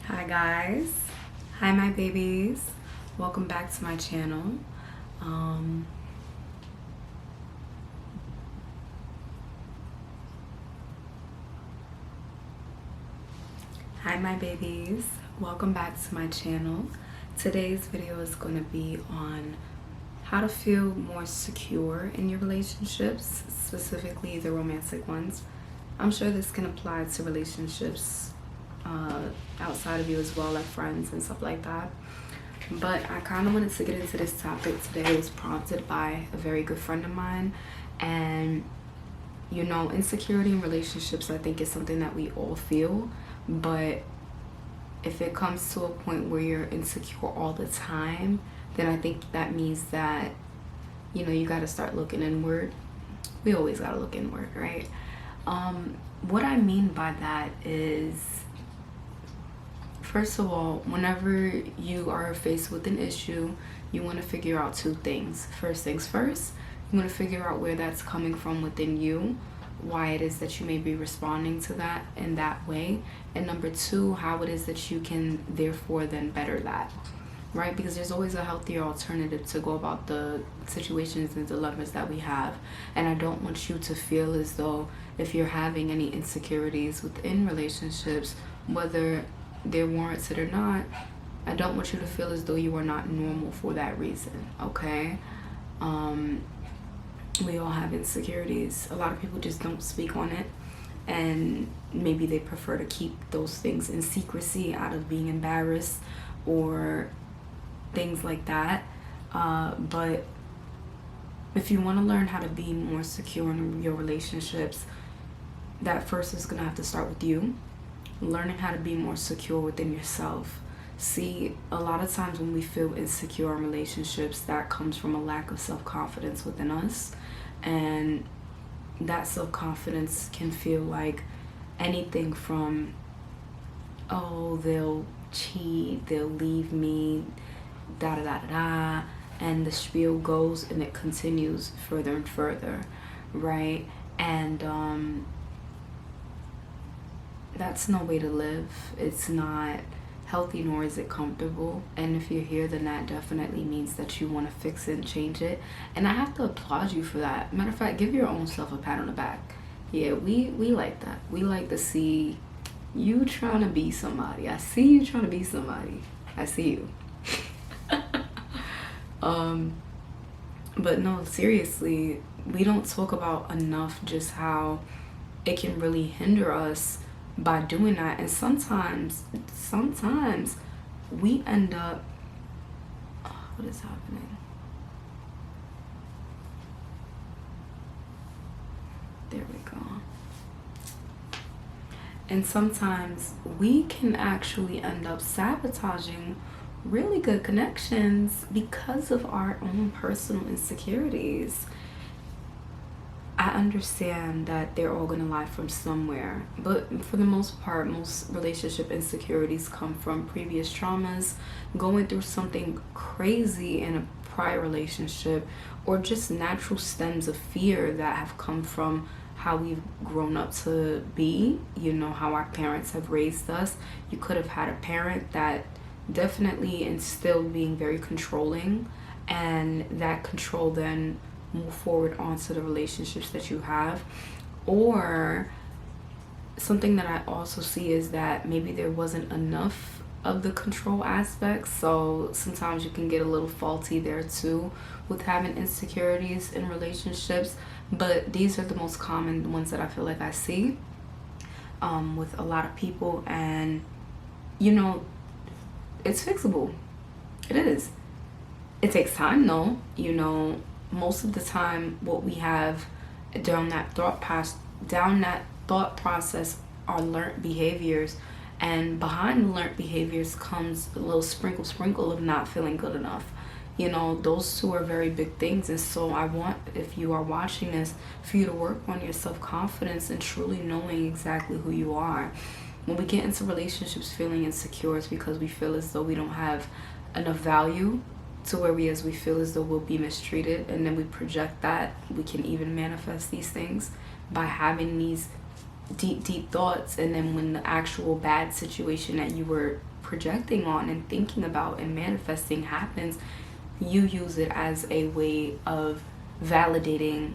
Hi guys, hi my babies, welcome back to my channel. Um, Hi my babies, welcome back to my channel. Today's video is going to be on how to feel more secure in your relationships, specifically the romantic ones. I'm sure this can apply to relationships outside of you as well, like friends and stuff like that. But I kind of wanted to get into this topic today. It was prompted by a very good friend of mine. And, you know, insecurity in relationships, I think, is something that we all feel. But if it comes to a point where you're insecure all the time, then I think that means that, you know, you got to start looking inward. We always got to look inward, right? What I mean by that is, first of all, whenever you are faced with an issue, you want to figure out two things. First things first, you want to figure out where that's coming from within you, why it is that you may be responding to that in that way, and number two, how it is that you can therefore then better that, right? Because there's always a healthier alternative to go about the situations and dilemmas that we have. And I don't want you to feel as though if you're having any insecurities within relationships, whether they're warranted or not, I don't want you to feel as though you are not normal for that reason, okay? We all have insecurities. A lot of people just don't speak on it, and maybe they prefer to keep those things in secrecy out of being embarrassed or things like that. But if you want to learn how to be more secure in your relationships, that first is going to have to start with you. Learning how to be more secure within yourself. See, a lot of times when we feel insecure in relationships, that comes from a lack of self-confidence within us. And that self-confidence can feel like anything from, oh, they'll cheat, they'll leave me, da da da da da, and the spiel goes and it continues further and further, right? And that's no way to live. It's not healthy, nor is it comfortable. And if you're here, then that definitely means that you want to fix it and change it. And I have to applaud you for that. Matter of fact, give your own self a pat on the back. Yeah, we like that. We like to see you trying to be somebody. I see you trying to be somebody. I see you. But no, seriously, we don't talk about enough just how it can really hinder us by doing that. And sometimes we end up, what is happening? There we go. And sometimes we can actually end up sabotaging really good connections because of our own personal insecurities. I understand that they're all going to lie from somewhere, but for the most part, most relationship insecurities come from previous traumas, going through something crazy in a prior relationship, or just natural stems of fear that have come from how we've grown up to be, you know, how our parents have raised us. You could have had a parent that definitely instilled being very controlling, and that control then move forward onto the relationships that you have. Or something that I also see is that maybe there wasn't enough of the control aspect, so sometimes you can get a little faulty there too with having insecurities in relationships. But these are the most common ones that I feel like I see with a lot of people. And you know, it's fixable. It is. It takes time though. You know, most of the time what we have down that thought process are learned behaviors, and behind the learned behaviors comes a little sprinkle of not feeling good enough. You know, those two are very big things. And so I want, if you are watching this, for you to work on your self-confidence and truly knowing exactly who you are. When we get into relationships feeling insecure, it's because we feel as though we don't have enough value, to where we feel as though we'll be mistreated, and then we project that. We can even manifest these things by having these deep thoughts, and then when the actual bad situation that you were projecting on and thinking about and manifesting happens, you use it as a way of validating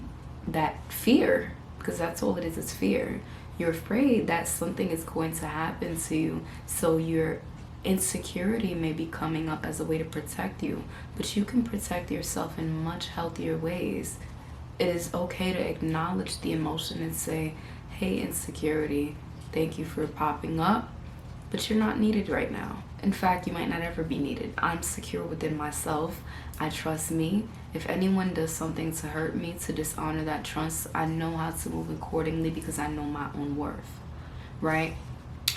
that fear, because that's all it is. It's fear. You're afraid that something is going to happen to you, so your insecurity may be coming up as a way to protect you, but you can protect yourself in much healthier ways. It is okay to acknowledge the emotion and say, hey, insecurity, thank you for popping up, but you're not needed right now. In fact, you might not ever be needed. I'm secure within myself. I trust me. If anyone does something to hurt me, to dishonor that trust, I know how to move accordingly because I know my own worth, right?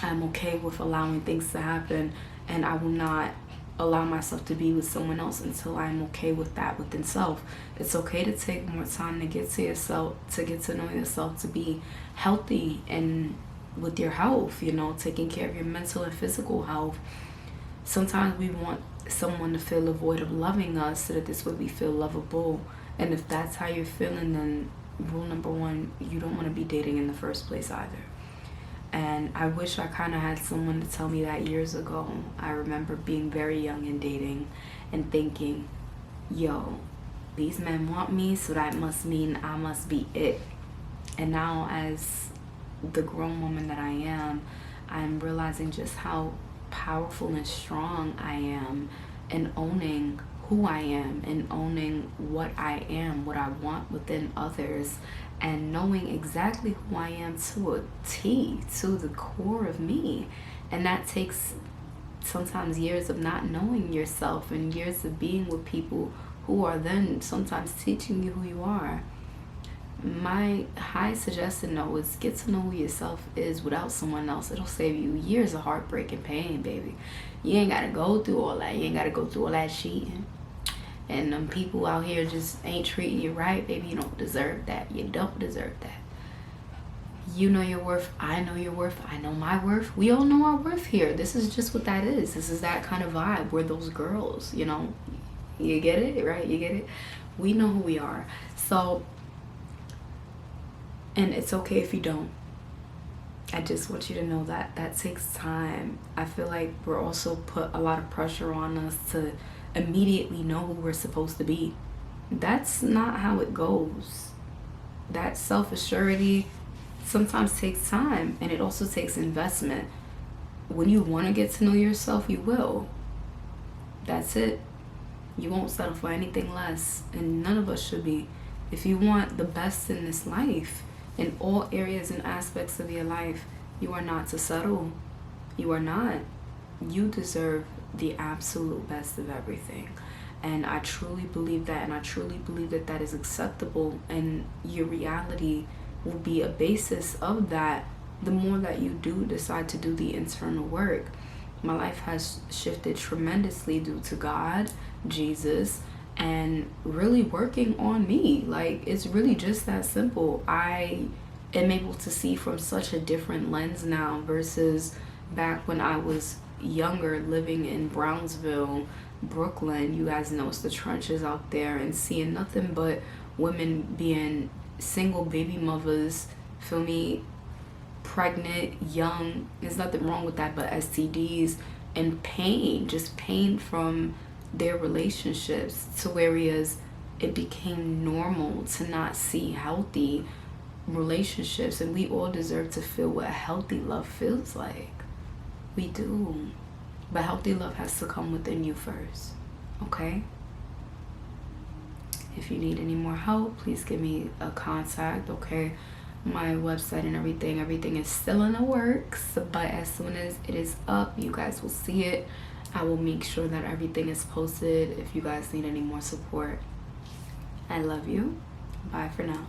I'm okay with allowing things to happen, and I will not allow myself to be with someone else until I'm okay with that within self. It's okay to take more time to get to yourself, to get to know yourself, to be healthy and with your health, taking care of your mental and physical health. Sometimes we want someone to fill a void of loving us so that this way we feel lovable. And if that's how you're feeling, then rule number one, you don't want to be dating in the first place either. And I wish I kind of had someone to tell me that years ago. I remember being very young and dating and thinking, yo, these men want me, so that must mean I must be it. And now, as the grown woman that I am, I'm realizing just how powerful and strong I am in owning who I am and owning what I am, what I want within others, and knowing exactly who I am to a T, to the core of me. And that takes sometimes years of not knowing yourself and years of being with people who are then sometimes teaching you who you are. My high suggestion though is get to know who yourself is without someone else. It'll save you years of heartbreak and pain, baby. You ain't gotta go through all that. You ain't gotta go through all that cheating. And people out here just ain't treating you right, baby. You don't deserve that. You don't deserve that. You know your worth. I know your worth. I know my worth. We all know our worth here. This is just what that is. This is that kind of vibe. We're those girls, You get it, right? You get it? We know who we are. So, and it's okay if you don't. I just want you to know that that takes time. I feel like we're also put a lot of pressure on us to immediately know who we're supposed to be. That's not how it goes. That self-assurity sometimes takes time, and it also takes investment. When you want to get to know yourself, you will. That's it. You won't settle for anything less, and none of us should be. If you want the best in this life, in all areas and aspects of your life, you are not to settle. You are not. You deserve the absolute best of everything. And I truly believe that, and I truly believe that that is acceptable, and your reality will be a basis of that the more that you do decide to do the internal work. My life has shifted tremendously due to God, Jesus, and really working on me. Like, it's really just that simple. I am able to see from such a different lens now versus back when I was younger, living in Brownsville, Brooklyn. You guys know it's the trenches out there, and seeing nothing but women being single baby mothers, feel me, pregnant, young. There's nothing wrong with that, but STDs and pain, just pain from their relationships, to whereas it became normal to not see healthy relationships. And we all deserve to feel what healthy love feels like. We do. But healthy love has to come within you first. Okay? If you need any more help, please give me a contact, okay? My website and everything is still in the works, but as soon as it is up, you guys will see it. I will make sure that everything is posted if you guys need any more support. I love you. Bye for now.